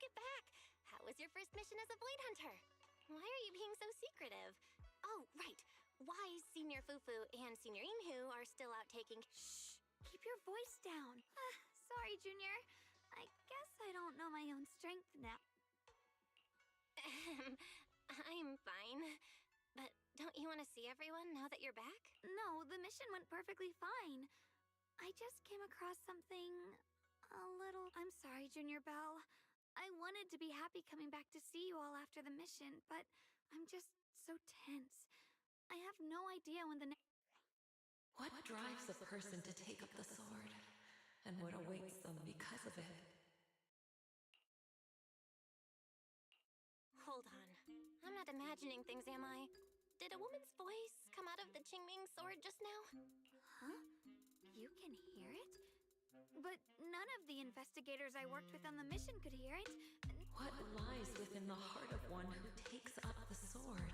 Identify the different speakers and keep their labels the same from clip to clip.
Speaker 1: it back. How was your first mission as a Void Hunter? Why are you being so secretive? Oh, right. Why Senior Fufu and Senior Inhu are still out taking—
Speaker 2: Shh! Keep your voice down. Sorry, Junior. I guess I don't know my own strength now.
Speaker 1: I'm fine. But don't you want to see everyone now that you're back?
Speaker 2: No, the mission went perfectly fine. I just came across something a little— I'm sorry, Junior Belle. I wanted to be happy coming back to see you all after the mission, but I'm just so tense. I have no idea when the
Speaker 3: What drives a person to take up the sword, and what awaits them because of it?
Speaker 1: Hold on. I'm not imagining things, am I? Did a woman's voice come out of the Qingming sword just now?
Speaker 2: Huh? You can hear it? But none of the investigators I worked with on the mission could hear it.
Speaker 3: What lies within the heart of one who takes up the sword?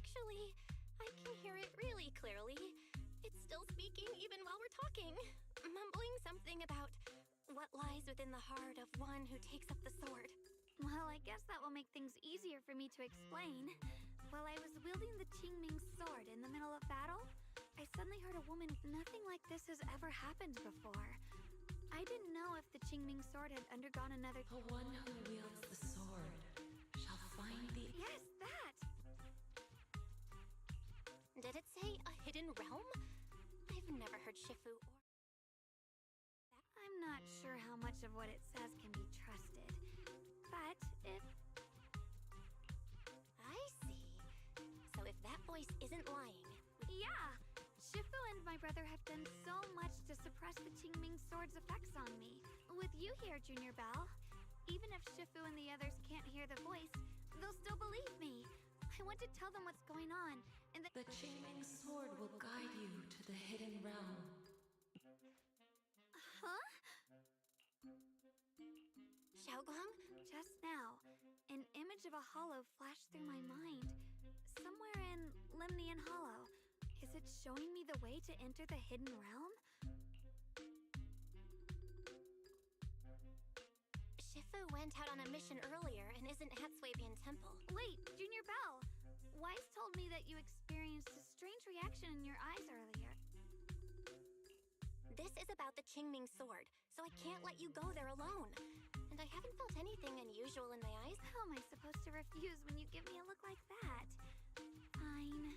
Speaker 1: Actually, I can hear it really clearly. It's still speaking even while we're talking, mumbling something about what lies within the heart of one who takes up the sword.
Speaker 2: Well, I guess that will make things easier for me to explain. While I was wielding the Qingming sword in the middle of battle, I suddenly heard a woman— Nothing like this has ever happened before. I didn't know if the Qingming sword had undergone another—
Speaker 3: The one who wields the sword shall find the—
Speaker 2: Yes, that!
Speaker 1: Did it say a hidden realm? I've never heard Shifu or—
Speaker 2: I'm not sure how much of what it says can be trusted. But if—
Speaker 1: I see. So if that voice isn't lying—
Speaker 2: Yeah! Shifu and my brother have done so much to suppress the Qingming sword's effects on me. With you here, Junior Belle, even if Shifu and the others can't hear the voice, they'll still believe me. I want to tell them what's going on, and
Speaker 3: The Qingming sword will guide you to the hidden realm.
Speaker 2: Huh?
Speaker 1: Xiaoguang?
Speaker 2: Just now, an image of a hollow flashed through my mind. Somewhere in Lemnian Hollow. Is it showing me the way to enter the hidden realm?
Speaker 1: Shifu went out on a mission earlier and isn't at Swabian Temple.
Speaker 2: Wait, Junior Belle! Wise told me that you experienced a strange reaction in your eyes earlier.
Speaker 1: This is about the Qingming sword, so I can't let you go there alone. And I haven't felt anything unusual in my eyes.
Speaker 2: How am I supposed to refuse when you give me a look like that? Fine.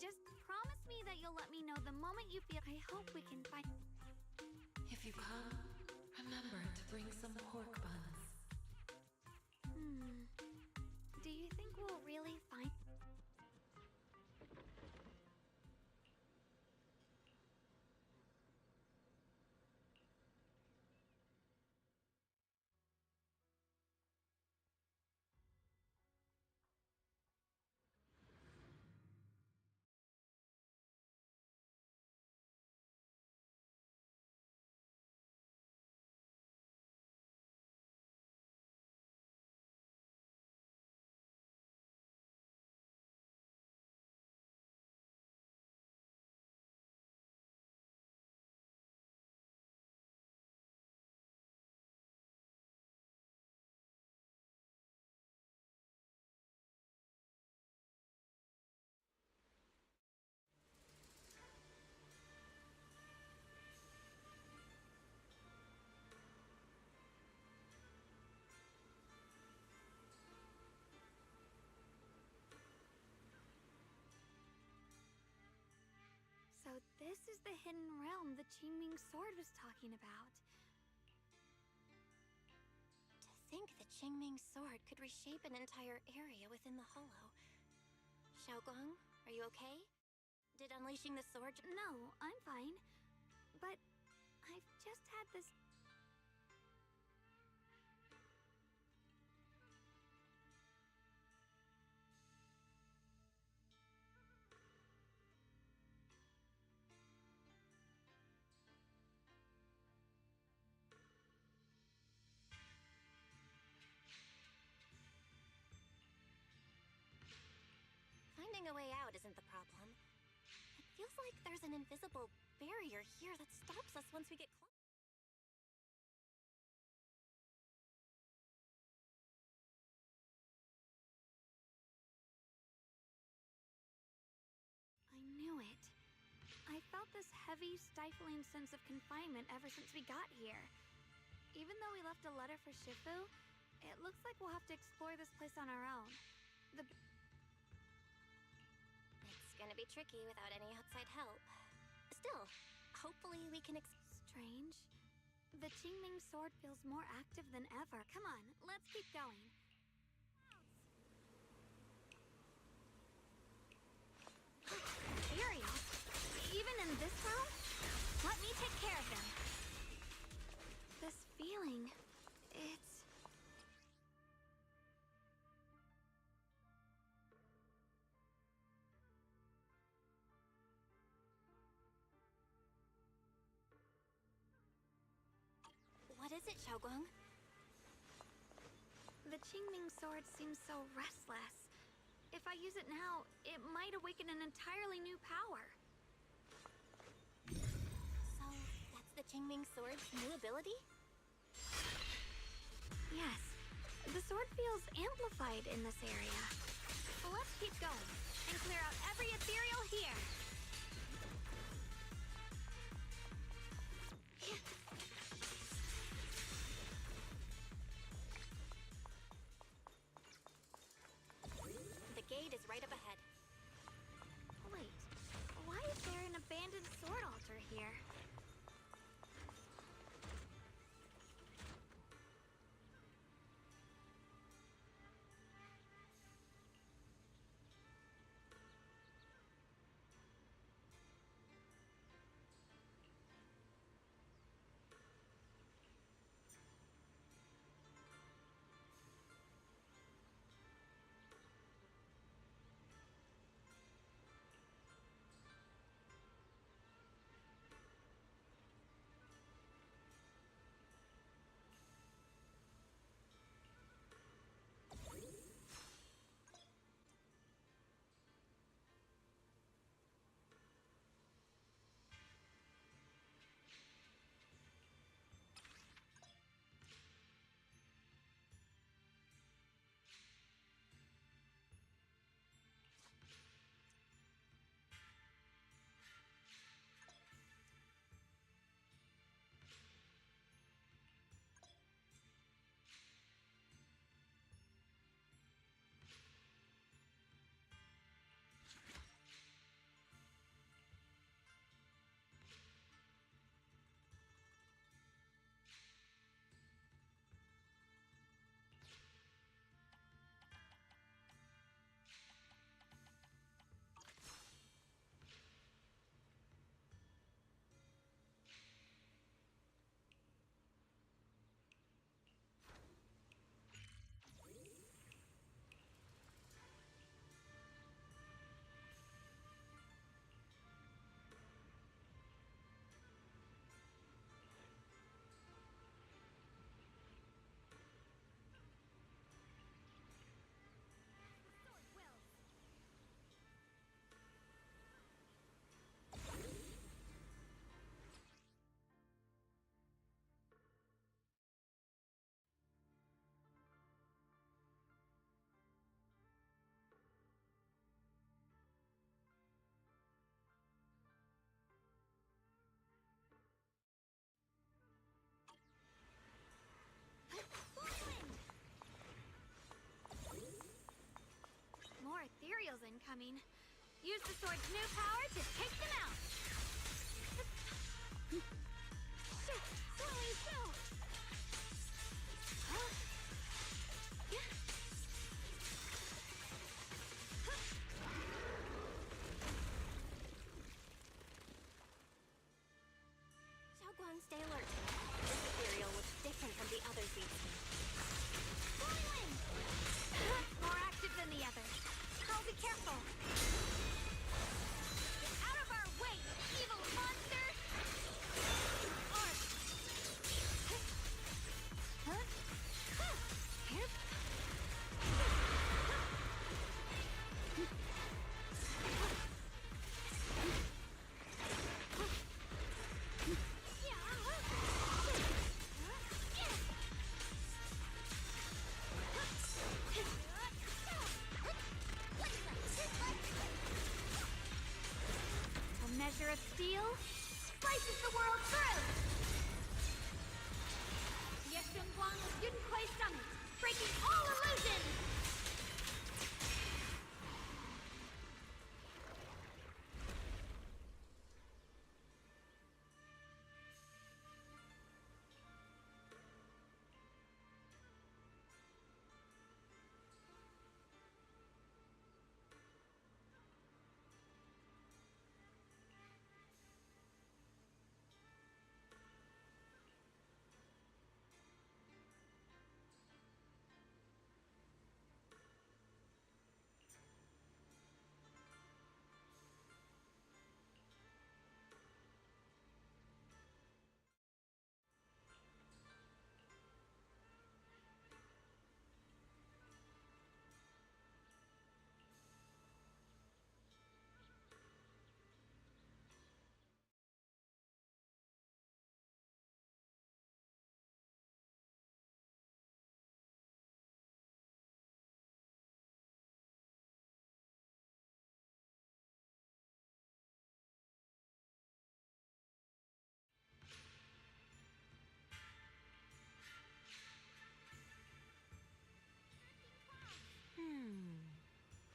Speaker 2: Just promise me that you'll let me know the moment you feel— I hope we can find—
Speaker 3: If you come, remember to bring some pork buns.
Speaker 2: Do you think we'll really find— So this is the hidden realm the Qingming sword was talking about.
Speaker 1: To think the Qingming sword could reshape an entire area within the hollow. Xiaoguang, are you okay? Did unleashing the sword—
Speaker 2: No, I'm fine. But I've just had this—
Speaker 1: Finding a way out isn't the problem. It feels like there's an invisible barrier here that stops us once we get close.
Speaker 2: felt this heavy, stifling sense of confinement ever since we got here. Even though we left a letter for Shifu, it looks like we'll have to explore this place on our own.
Speaker 1: It's gonna be tricky without any outside help. Still, hopefully we can
Speaker 2: Strange. The Qingming sword feels more active than ever. Come on, let's keep going. Serious? Even in this room? Let me take care of them. This feeling, it's...
Speaker 1: What is it, Xiaoguang?
Speaker 2: The Qingming sword seems so restless. If I use it now, it might awaken an entirely new power.
Speaker 1: So, that's the Qingming sword's new ability?
Speaker 2: Yes, the sword feels amplified in this area. Let's keep going and clear out every ethereal here.
Speaker 1: The gate is right up ahead.
Speaker 2: Wait, why is there an abandoned sword altar here? More ethereals incoming. Use the sword's new power to take them out. Shit, swirling snow. Huh? Yeah.
Speaker 1: Xiaoguang, stay alert. This ethereal looks different from the others we've seen.
Speaker 2: Flowing wind. More active than the others. I'll be careful. Get out of our way, evil monster! Arc. Huh? Here. slices the world through! Yeshunguang with Yunkuei Summit, breaking all illusions!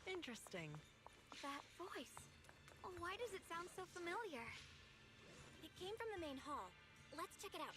Speaker 3: Interesting.
Speaker 2: That voice. Why does it sound so familiar?
Speaker 1: It came from the main hall. Let's check it out.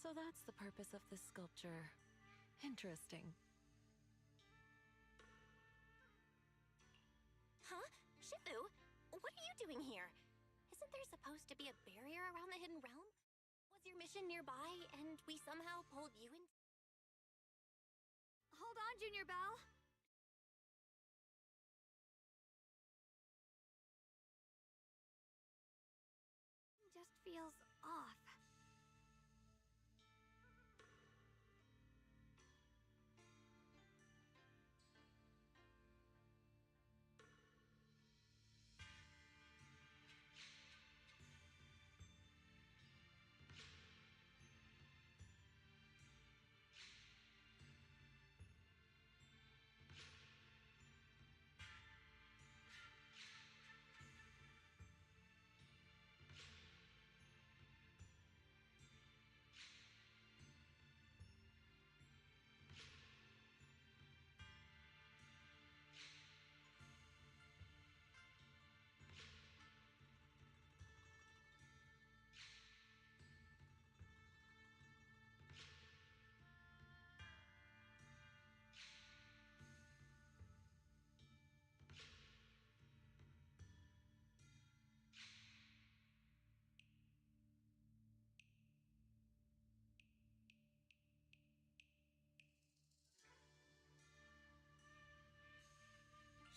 Speaker 3: So that's the purpose of this sculpture. Interesting.
Speaker 1: Huh? Shifu, what are you doing here? Isn't there supposed to be a barrier around the hidden realm? Was your mission nearby and we somehow pulled you in?
Speaker 2: Hold on, Junior Belle. Just feels off.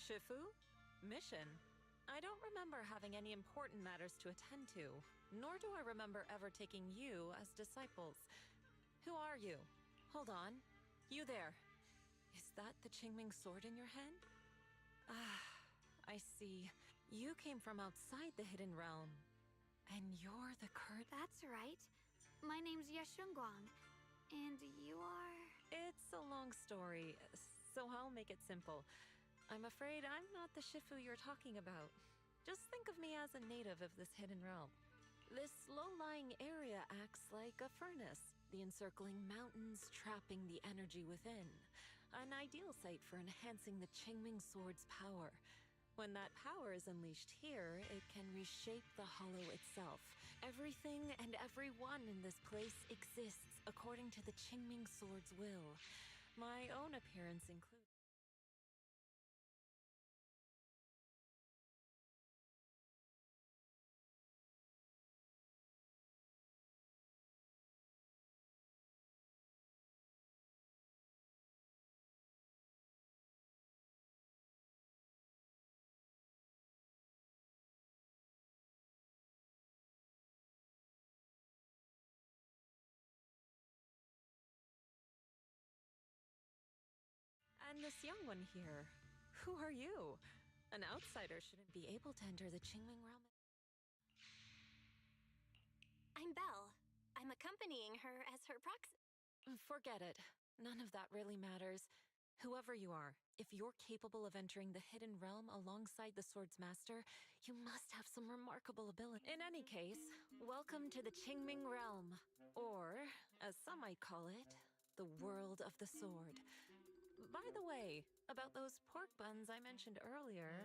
Speaker 3: Shifu? Mission? I don't remember having any important matters to attend to, nor do I remember ever taking you as disciples. Who are you? Hold on. You there. Is that the Qingming sword in your hand? Ah, I see. You came from outside the Hidden Realm. And you're the current...
Speaker 2: That's right. My name's Yeshunguang. And you are...
Speaker 3: It's a long story, so I'll make it simple. I'm afraid I'm not the Shifu you're talking about. Just think of me as a native of this hidden realm. This low-lying area acts like a furnace, the encircling mountains trapping the energy within. An ideal site for enhancing the Qingming sword's power. When that power is unleashed here, it can reshape the hollow itself. Everything and everyone in this place exists according to the Qingming sword's will. My own appearance includes... and this young one here. Who are you? An outsider shouldn't be able to enter the Qingming realm.
Speaker 1: I'm Belle. I'm accompanying her as her proxy.
Speaker 3: Forget it. None of that really matters. Whoever you are, if you're capable of entering the hidden realm alongside the sword's master, you must have some remarkable ability. In any case, welcome to the Qingming realm, or, as some might call it, the world of the sword. By the way, about those pork buns I mentioned earlier...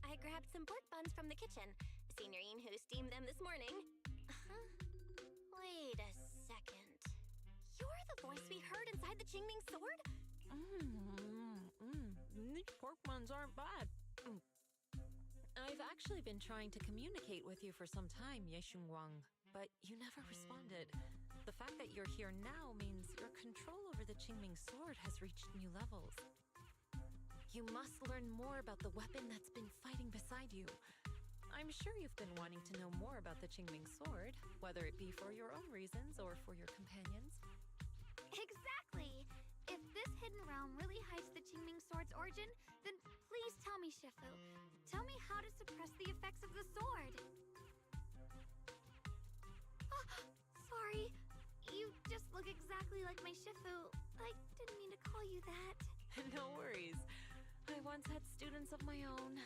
Speaker 1: I grabbed some pork buns from the kitchen. Signorine who steamed them this morning. Wait a second. You're the voice we heard inside the Qingming sword?
Speaker 3: These pork buns aren't bad. I've actually been trying to communicate with you for some time, Ye Xunguang, but you never responded. The fact that you're here now means your control over the Qingming sword has reached new levels. You must learn more about the weapon that's been fighting beside you. I'm sure you've been wanting to know more about the Qingming sword, whether it be for your own reasons or for your companions.
Speaker 2: Exactly! If this hidden realm really hides the Qingming sword's origin, then please tell me, Shifu. Tell me how to suppress the effects of the sword. Oh, sorry. You just look exactly like my Shifu. I didn't mean to call you that.
Speaker 3: No worries. I once had students of my own.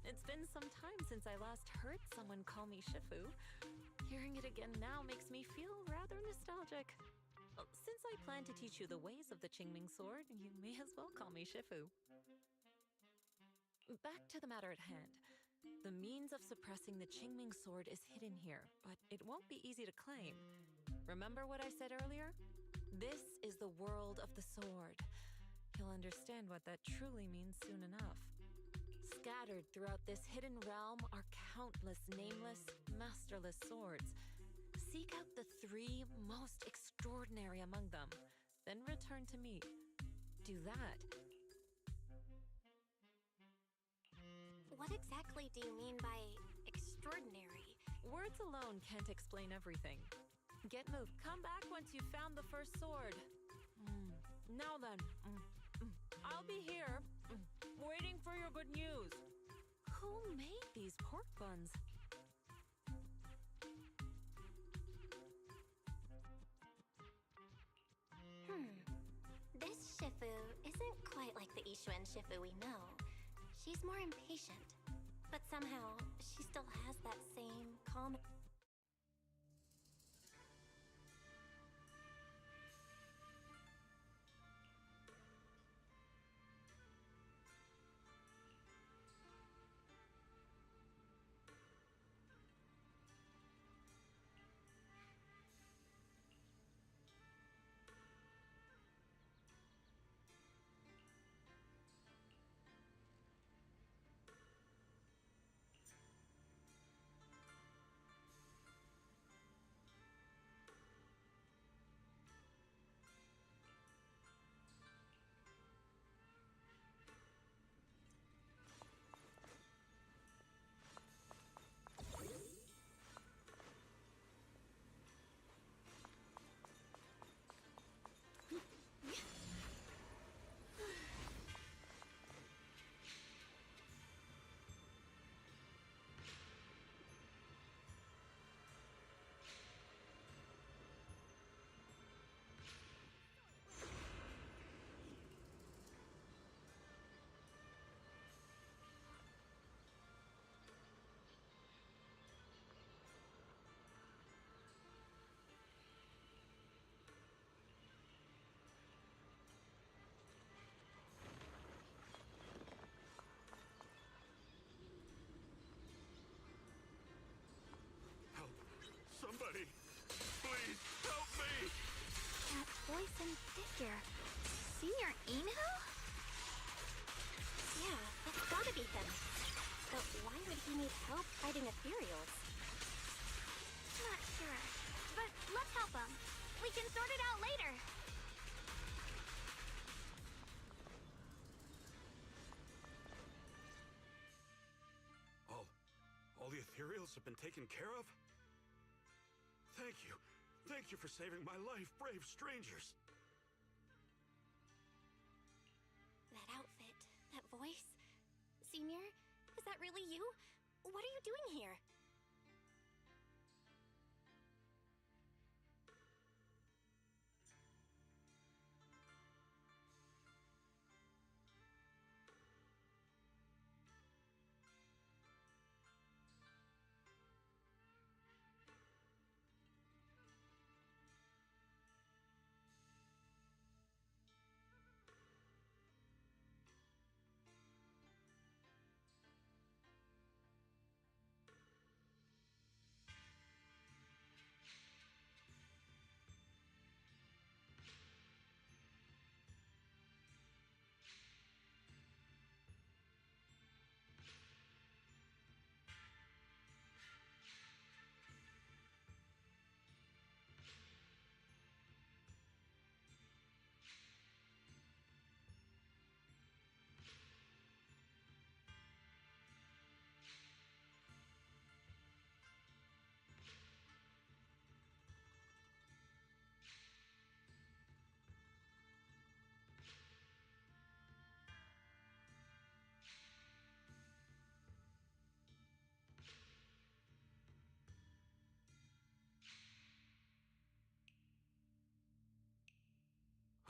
Speaker 3: It's been some time since I last heard someone call me Shifu. Hearing it again now makes me feel rather nostalgic. Well, since I plan to teach you the ways of the Qingming sword, you may as well call me Shifu. Back to the matter at hand. The means of suppressing the Qingming sword is hidden here, but it won't be easy to claim. Remember what I said earlier? This is the world of the sword. You'll understand what that truly means soon enough. Scattered throughout this hidden realm are countless nameless, masterless swords. Seek out the 3 most extraordinary among them, then return to me. Do that.
Speaker 1: What exactly do you mean by extraordinary?
Speaker 3: Words alone can't explain everything. Get moved. Come back once you've found the first sword. Now then, I'll be here, waiting for your good news. Who made these pork buns?
Speaker 1: This Shifu isn't quite like the Ishuan Shifu we know. She's more impatient, but somehow she still has that same calm...
Speaker 4: Somebody, please help me!
Speaker 2: That voice and figure. Senior Inho?
Speaker 1: Yeah, that's gotta be him. But why would he need help fighting ethereals?
Speaker 2: Not sure. But let's help him. We can sort it out later.
Speaker 4: All the ethereals have been taken care of? Thank you. Thank you for saving my life, brave strangers.
Speaker 1: voice. Senior, is that really you? What are you doing here?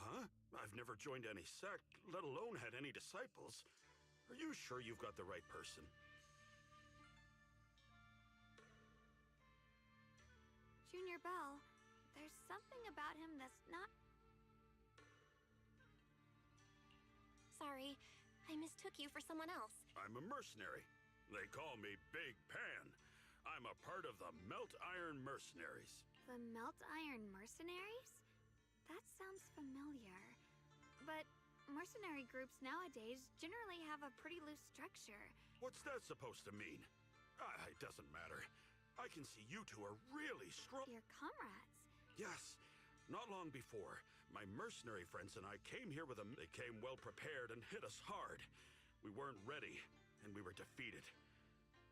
Speaker 4: Huh? I've never joined any sect, let alone had any disciples. Are you sure you've got the right person?
Speaker 2: Junior Bell, there's something about him that's not...
Speaker 1: Sorry, I mistook you for someone else.
Speaker 4: I'm a mercenary. They call me Big Pan. I'm a part of the Melt Iron Mercenaries.
Speaker 2: The Melt Iron Mercenaries? That sounds familiar. But mercenary groups nowadays generally have a pretty loose structure.
Speaker 4: What's that supposed to mean? It doesn't matter. I can see you two are really strong.
Speaker 2: Your comrades.
Speaker 4: Yes. Not long before, my mercenary friends and I came here with them. They came well prepared and hit us hard. We weren't ready, and we were defeated.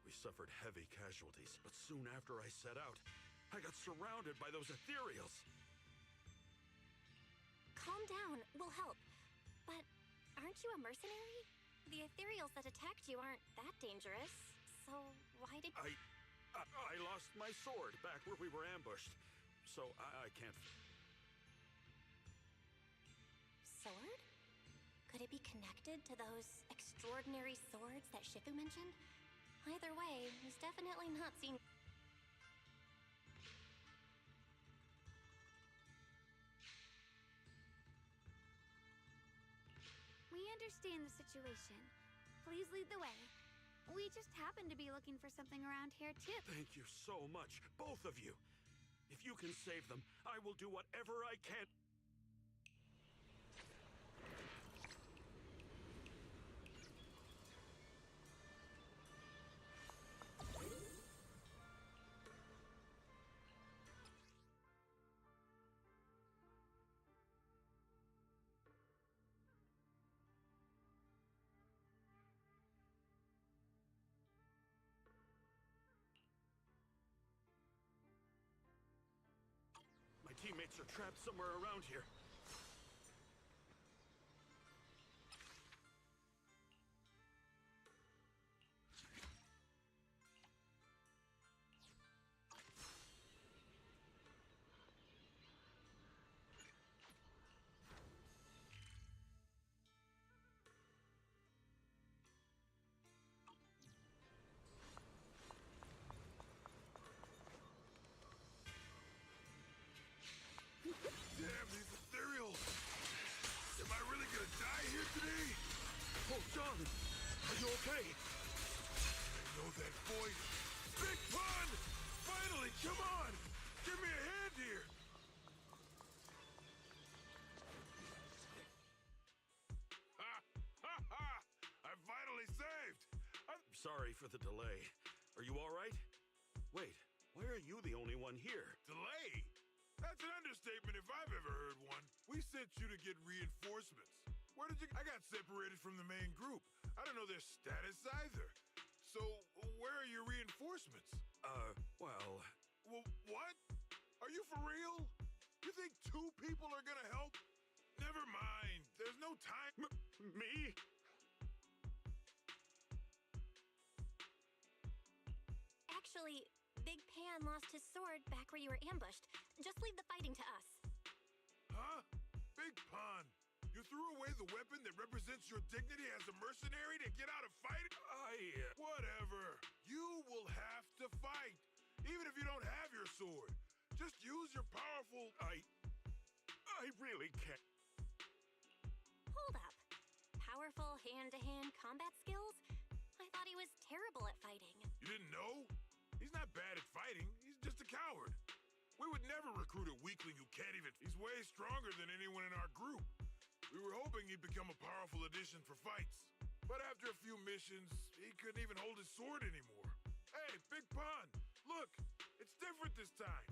Speaker 4: We suffered heavy casualties, but soon after I set out, I got surrounded by those ethereals.
Speaker 1: Calm down, we'll help. But aren't you a mercenary? The ethereals that attacked you aren't that dangerous. So why did...
Speaker 4: I lost my sword back where we were ambushed, so I can't...
Speaker 1: Sword? Could it be connected to those extraordinary swords that Shifu mentioned? Either way, he's definitely not seen...
Speaker 2: We understand the situation. Please lead the way. We just happen to be looking for something around here, too.
Speaker 4: Thank you so much, both of you. If you can save them, I will do whatever I can. My teammates are trapped somewhere around here. Damn, these ethereals! Am I really gonna die here today? Oh, John! Are you okay? I know that voice! Big Pun! Finally, come on! Give me a hand here! Ha! Ha ha! I'm finally saved! I'm sorry for the delay. Are you alright? Wait, why are you the only one here?
Speaker 5: Delay? That's an understatement if I've ever heard one. We sent you to get reinforcements. Where did you... I got separated from the main group. I don't know their status either. So, where are your reinforcements?
Speaker 4: Well...
Speaker 5: Well, what? Are you for real? You think 2 people are gonna help? Never mind. There's no time...
Speaker 4: Me?
Speaker 1: Actually, Big Pan lost his sword back where you were ambushed. Just leave the fighting to us.
Speaker 5: Huh? Big Pun, you threw away the weapon that represents your dignity as a mercenary to get out of fighting? Whatever. You will have to fight, even if you don't have your sword. Just use your powerful...
Speaker 4: I really can't.
Speaker 1: Hold up. Powerful hand-to-hand combat skills? I thought he was terrible at fighting.
Speaker 5: You didn't know? He's not bad at fighting. He's just a coward. We would never recruit a weakling who can't even... He's way stronger than anyone in our group. We were hoping he'd become a powerful addition for fights. But after a few missions, he couldn't even hold his sword anymore. Hey, Big Pun, look, it's different this time.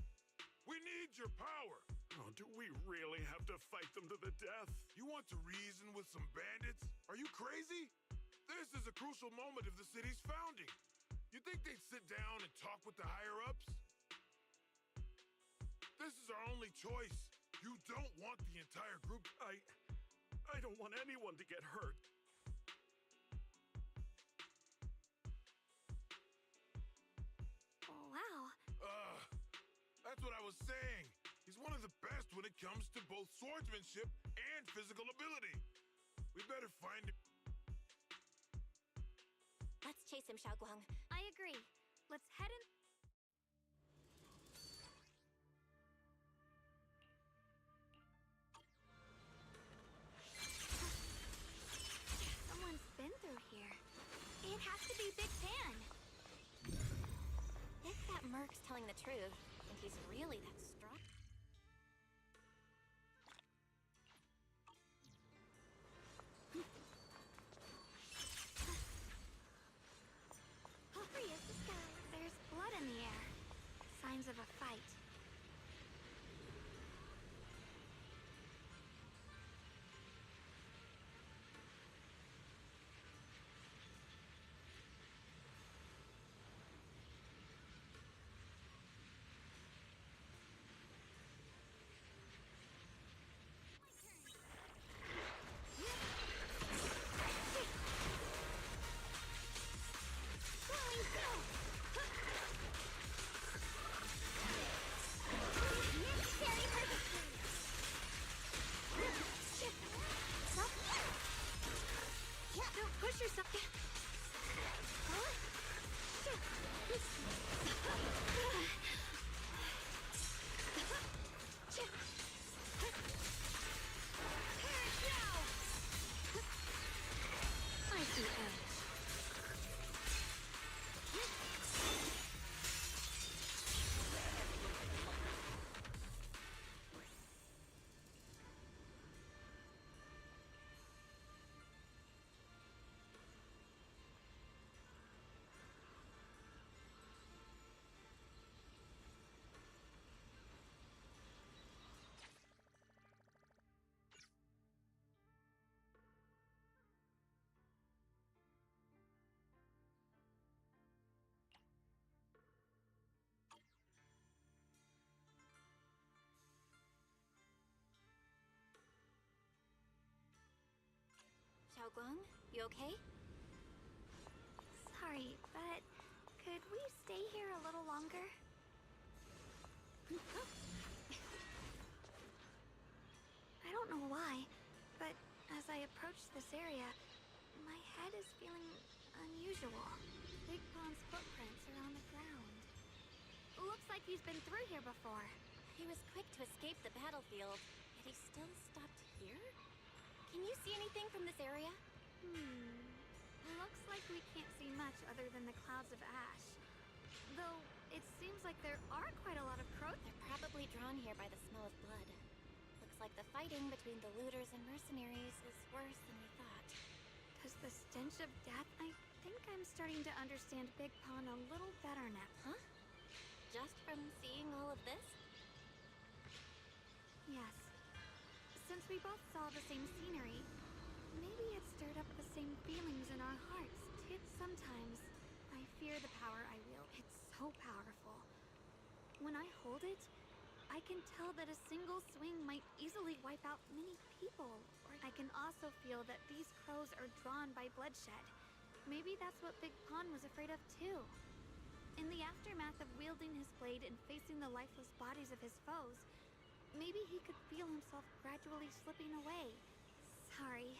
Speaker 5: We need your power.
Speaker 4: Oh, do we really have to fight them to the death?
Speaker 5: You want to reason with some bandits? Are you crazy? This is a crucial moment of the city's founding. You think they'd sit down and talk with the higher-ups? This is our only choice. You don't want the entire group.
Speaker 4: I don't want anyone to get hurt.
Speaker 2: Wow.
Speaker 5: That's what I was saying. He's one of the best when it comes to both swordsmanship and physical ability. We better find him.
Speaker 1: Let's chase him, Xiaoguang.
Speaker 2: I agree. Let's head in. Someone's been through here. It has to be Big Pan.
Speaker 1: If that merc's telling the truth, and he's really that strong...
Speaker 2: Free as the sky. There's blood in the air. Signs of a fight. Don't push yourself. I see edge.
Speaker 1: Xiaoguang, you okay?
Speaker 2: Sorry, but could we stay here a little longer? I don't know why, but as I approach this area, my head is feeling unusual. Big Pond's footprints are on the ground. Looks like he's been through here before.
Speaker 1: He was quick to escape the battlefield, yet he still stopped here? Can you see anything from this area?
Speaker 2: Looks like we can't see much other than the clouds of ash. Though, it seems like there are quite a lot of crows.
Speaker 1: They're probably drawn here by the smell of blood. Looks like the fighting between the looters and mercenaries is worse than we thought.
Speaker 2: Does the stench of death... I think I'm starting to understand Big Pond a little better now.
Speaker 1: Huh? Just from seeing all of this?
Speaker 2: Yes. Since we both saw the same scenery, maybe it stirred up the same feelings in our hearts. Sometimes, I fear the power I wield. It's so powerful. When I hold it, I can tell that a single swing might easily wipe out many people. Or I can also feel that these crows are drawn by bloodshed. Maybe that's what Big Pond was afraid of too. In the aftermath of wielding his blade and facing the lifeless bodies of his foes, maybe he could feel himself gradually slipping away. Sorry,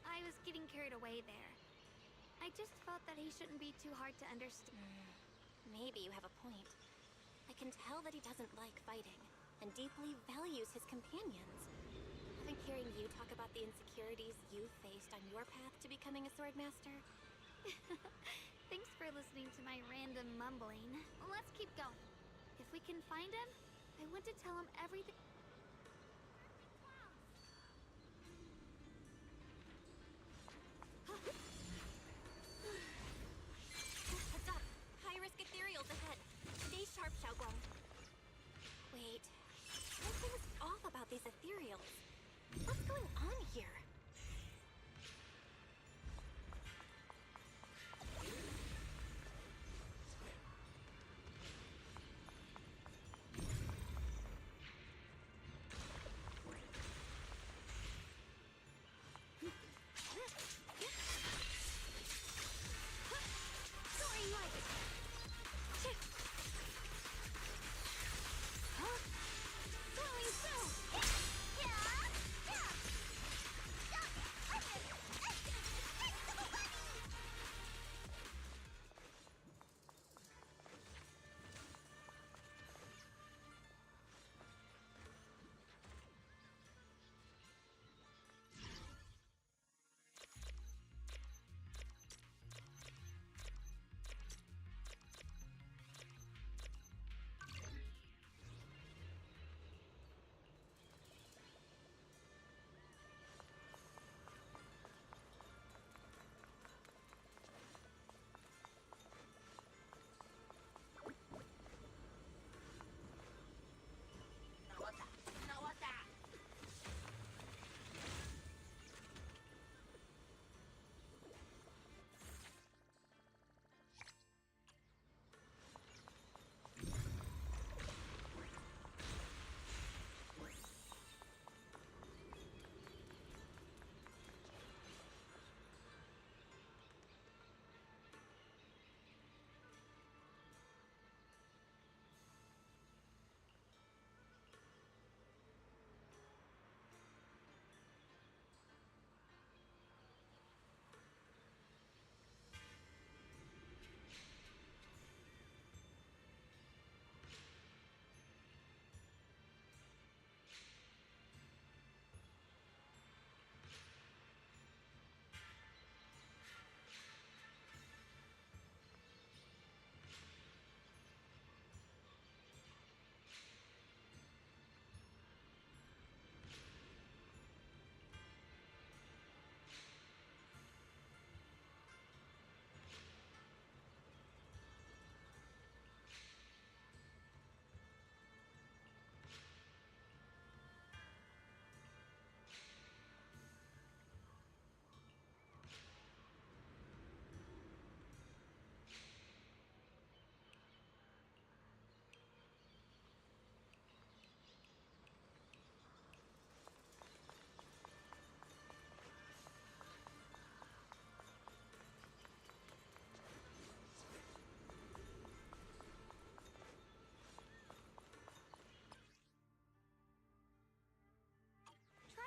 Speaker 2: I was getting carried away there. I just felt that he shouldn't be too hard to understand.
Speaker 1: Maybe you have a point. I can tell that he doesn't like fighting, and deeply values his companions. Having hearing you talk about the insecurities you faced on your path to becoming a swordmaster.
Speaker 2: Thanks for listening to my random mumbling. Let's keep going. If we can find him, I want to tell him everything.
Speaker 1: Heads up! High-risk ethereals ahead. Stay sharp, Xiaoguang. Wait, something's off about these ethereals. What's going on here? Soaring light! Huh? Swirling cell!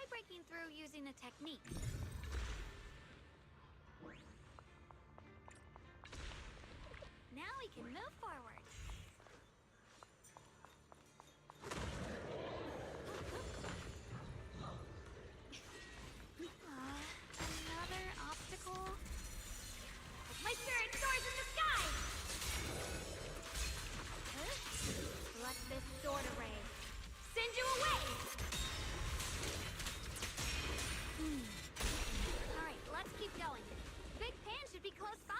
Speaker 2: Breaking through using a technique. Now we can move forward. Another obstacle. My spirit soars in the sky! Let this sword array send you away! Alright, let's keep going. Big Pan should be close by.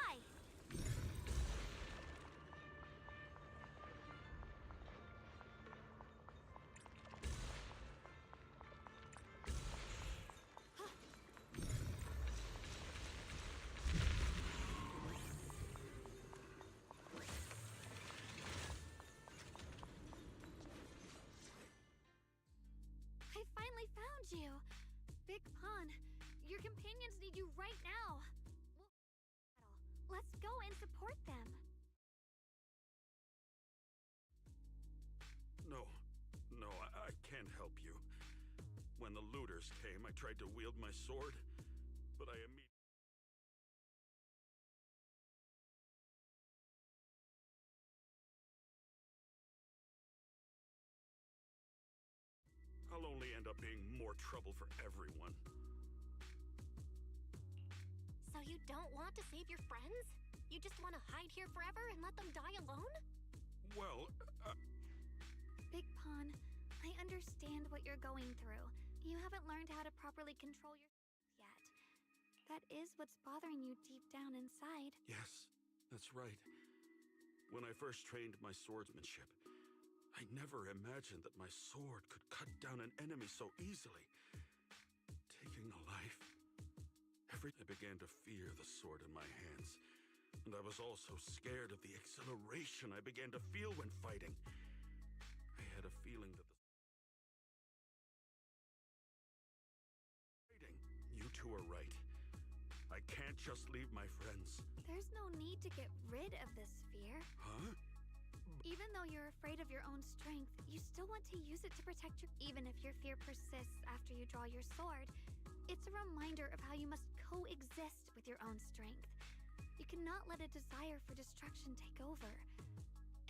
Speaker 2: I finally found you. Big Pond, your companions need you right now. Let's go and support them.
Speaker 4: looters came, I tried to wield my sword, but I immediately... I'll only end up being more trouble for everyone.
Speaker 1: So you don't want to save your friends? You just want to hide here forever and let them die alone?
Speaker 4: Well,
Speaker 2: Big Pawn, I understand what you're going through. You haven't learned how to properly control yourself yet. That is what's bothering you deep down inside.
Speaker 4: yes, that's right. When I first trained my swordsmanship, I never imagined that my sword could cut down an enemy so easily, taking a life. I began to fear the sword in my hands, and I was also scared of the exhilaration I began to feel when fighting. I had a feeling that You two are right. I can't just leave my friends.
Speaker 2: There's no need to get rid of this fear.
Speaker 4: Huh?
Speaker 2: Even though you're afraid of your own strength, you still want to use it to protect your... Even if your fear persists after you draw your sword, it's a reminder of how you must coexist with your own strength. You cannot let a desire for destruction take over.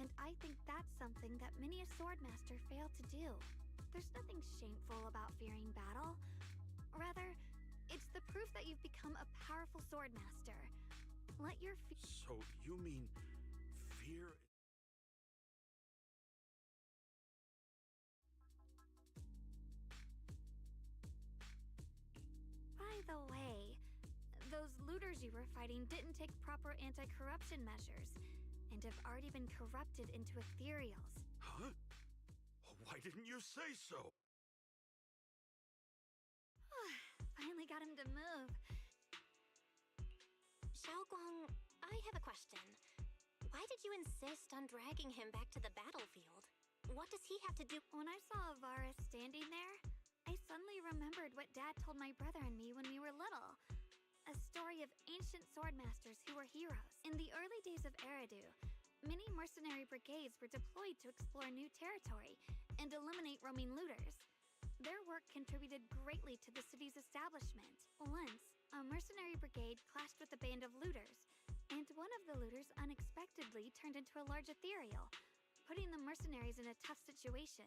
Speaker 2: And I think that's something that many a swordmaster fail to do. There's nothing shameful about fearing battle. Rather, it's the proof that you've become a powerful swordmaster. Let your
Speaker 4: So you mean fear?
Speaker 2: By the way, those looters you were fighting didn't take proper anti-corruption measures, and have already been corrupted into ethereals.
Speaker 4: Huh? Why didn't you say so?
Speaker 2: Finally got him to move.
Speaker 1: Xiaoguang, I have a question. Why did you insist on dragging him back to the battlefield? What does he have to do?
Speaker 2: When I saw Avaris standing there, I suddenly remembered what Dad told my brother and me when we were little. A story of ancient swordmasters who were heroes. In the early days of Eridu, many mercenary brigades were deployed to explore new territory and eliminate roaming looters. Their work contributed greatly to the city's establishment. Once, a mercenary brigade clashed with a band of looters, and one of the looters unexpectedly turned into a large ethereal, putting the mercenaries in a tough situation.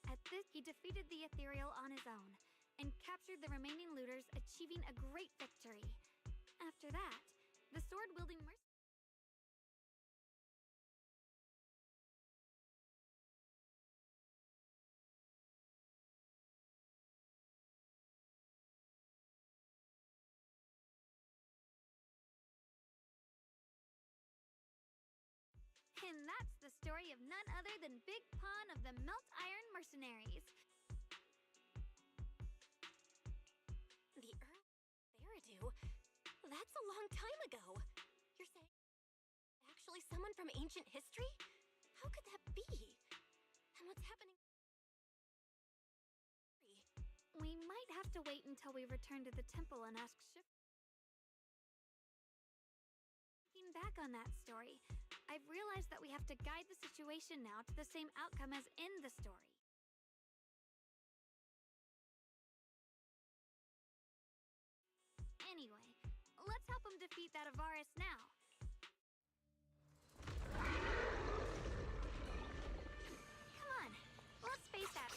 Speaker 2: At this, he defeated the ethereal on his own, and captured the remaining looters, achieving a great victory. After that, the sword-wielding mercenaries... And that's the story of none other than Big Pawn of the Melt Iron Mercenaries.
Speaker 1: The Eridu? That's a long time ago. You're saying actually someone from ancient history? How could that be? And what's happening?
Speaker 2: We might have to wait until we return to the temple and ask Shift. Looking back on that story, I've realized that we have to guide the situation now to the same outcome as in the story. Anyway, let's help him defeat that Avaris now. Come on, let's face that.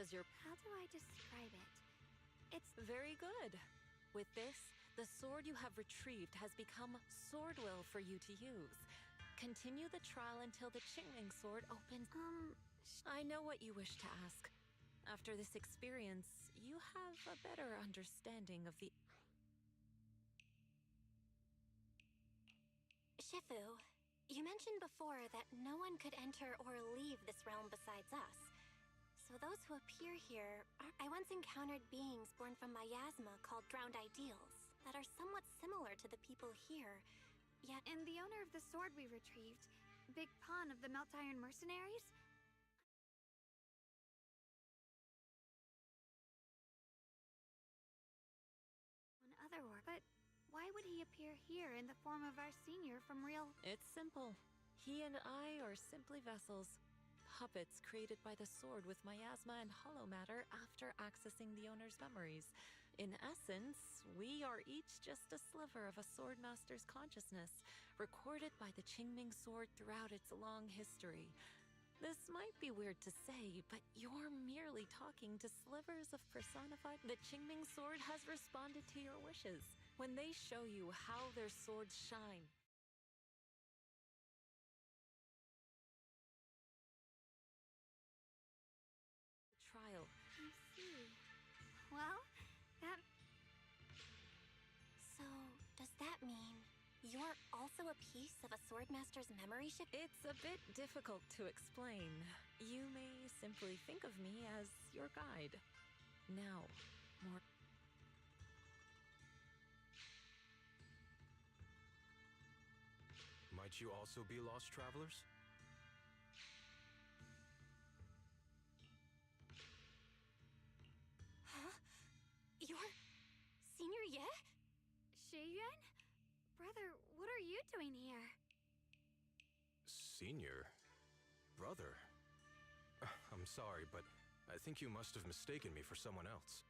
Speaker 3: Does your...
Speaker 2: How do I describe it? It's
Speaker 3: Very good. With this, the sword you have retrieved has become sword will for you to use. Continue the trial until the Qingming sword opens. I know what you wish to ask. After this experience, you have a better understanding of the...
Speaker 1: Shifu, you mentioned before that no one could enter or leave this realm besides us. So those who appear here I once encountered beings born from miasma called drowned ideals that are somewhat similar to the people here, yet...
Speaker 2: And the owner of the sword we retrieved, Big Pon of the Melt Iron Mercenaries? On other words, but why would he appear here in the form of our senior from real...
Speaker 3: It's simple. He and I are simply vessels. Puppets created by the sword with miasma and hollow matter after accessing the owner's memories. In essence, we are each just a sliver of a sword master's consciousness, recorded by the Qingming sword throughout its long history. This might be weird to say, but you're merely talking to slivers of personified... The Qingming sword has responded to your wishes when they show you how their swords shine. Trial.
Speaker 2: I see. Well, that...
Speaker 1: So, does that mean you're also a piece of a swordmaster's memory ship?
Speaker 3: It's a bit difficult to explain. You may simply think of me as your guide. Now, more...
Speaker 6: Might you also be lost travelers?
Speaker 1: Huh? You're... Senior Ye?
Speaker 2: Shiyuan? Brother, what are you doing here?
Speaker 6: Senior? Brother? I'm sorry, but I think you must have mistaken me for someone else.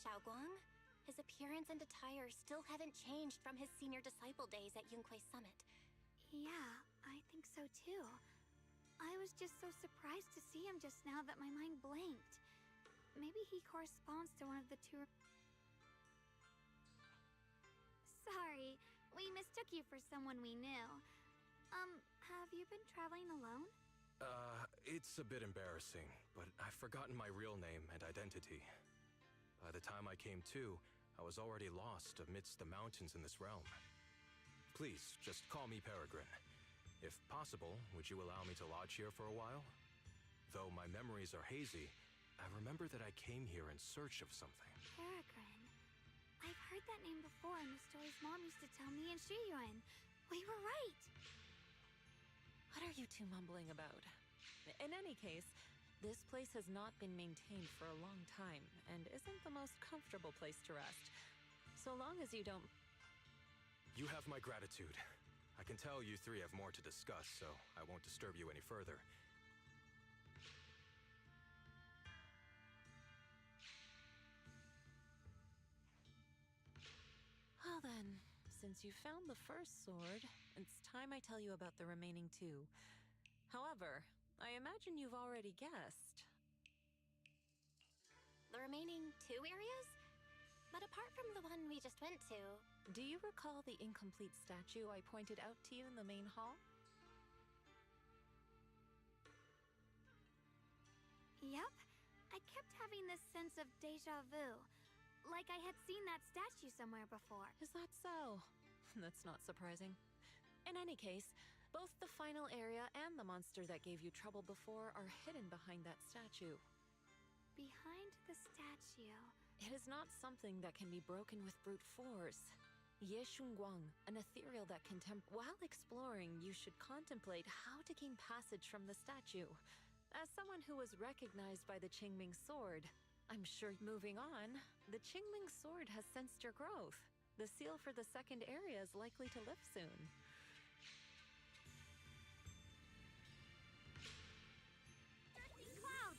Speaker 1: Xiaoguang? His appearance and attire still haven't changed from his senior disciple days at Yunquei Summit.
Speaker 2: Yeah, I think so too. I was just so surprised to see him just now that my mind blanked. Maybe he corresponds to one of the two... Sorry, we mistook you for someone we knew. Have you been traveling alone?
Speaker 6: It's a bit embarrassing, but I've forgotten my real name and identity. By the time I came to, I was already lost amidst the mountains in this realm. Please, just call me Peregrine. If possible, would you allow me to lodge here for a while? Though my memories are hazy, I remember that I came here in search of something.
Speaker 2: Peregrine. I've heard that name before in the stories Mom used to tell me and Shiyuan. We were right!
Speaker 3: What are you two mumbling about? In any case, this place has not been maintained for a long time and isn't the most comfortable place to rest. So long as you don't...
Speaker 6: You have my gratitude. I can tell you three have more to discuss, so I won't disturb you any further.
Speaker 3: Well then, since you found the first sword, it's time I tell you about the remaining two. However, I imagine you've already guessed.
Speaker 1: The remaining 2 areas? But apart from the one we just went to...
Speaker 3: Do you recall the incomplete statue I pointed out to you in the main hall?
Speaker 2: Yep. I kept having this sense of déjà vu. Like I had seen that statue somewhere before.
Speaker 3: Is that so? That's not surprising. In any case, both the final area and the monster that gave you trouble before are hidden behind that statue.
Speaker 2: Behind the statue...
Speaker 3: It is not something that can be broken with brute force. Ye Shunguang, an ethereal that can While exploring, you should contemplate how to gain passage from the statue. As someone who was recognized by the Qingming sword, I'm sure moving on, the Qingming sword has sensed your growth. The seal for the second area is likely to lift soon.
Speaker 2: Clouds!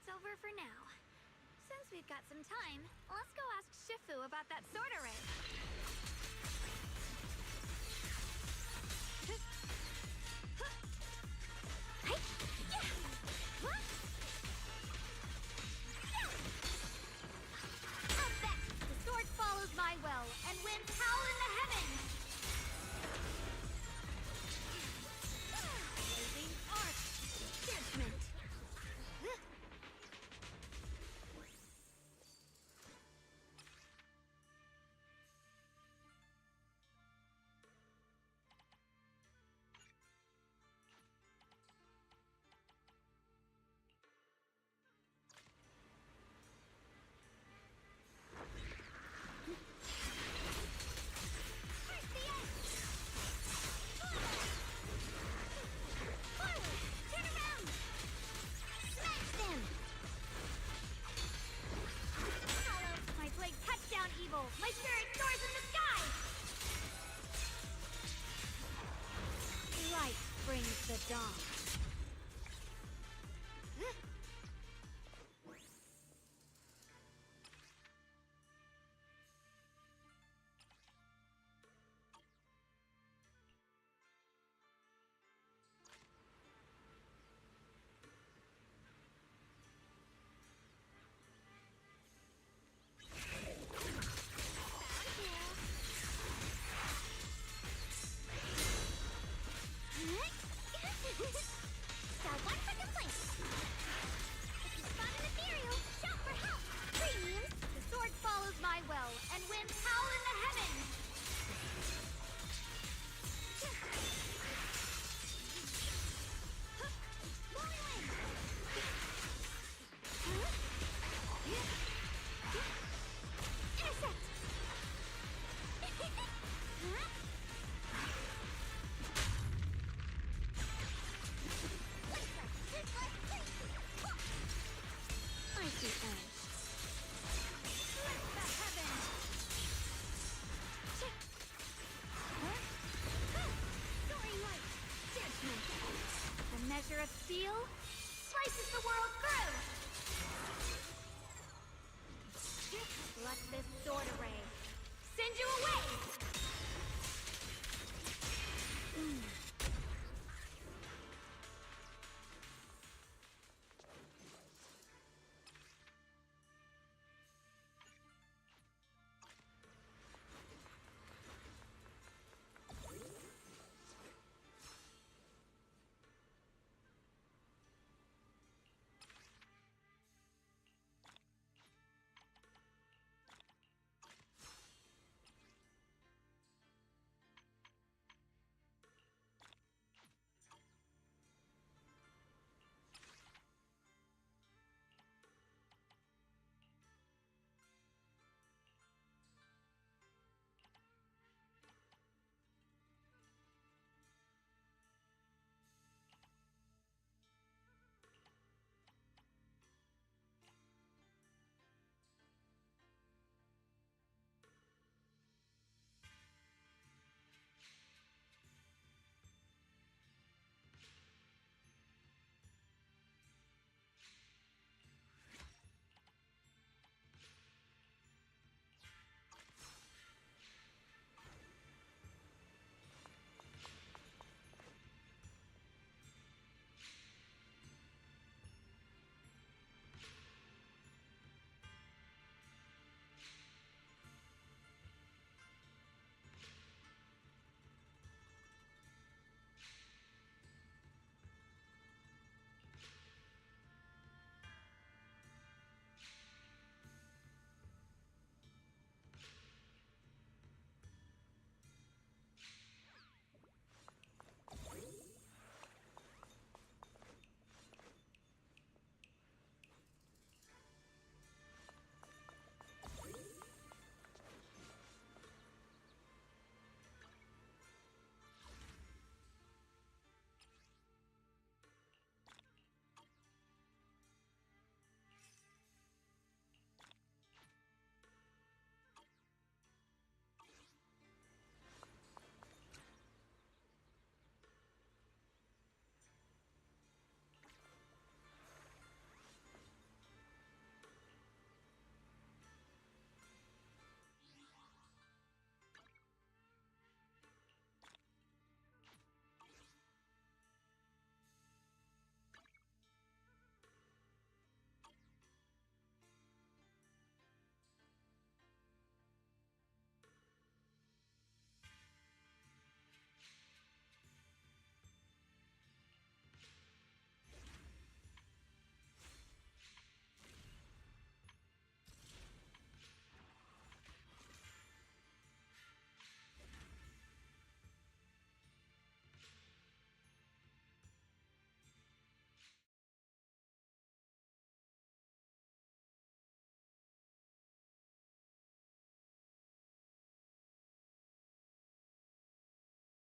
Speaker 2: over for now. Since we've got some time, let's go ask Shifu about that sword array. The sword follows my will, and winds howl in the heavens! Blazing arc! Judgment! My spirit soars in the sky! Light brings the dawn.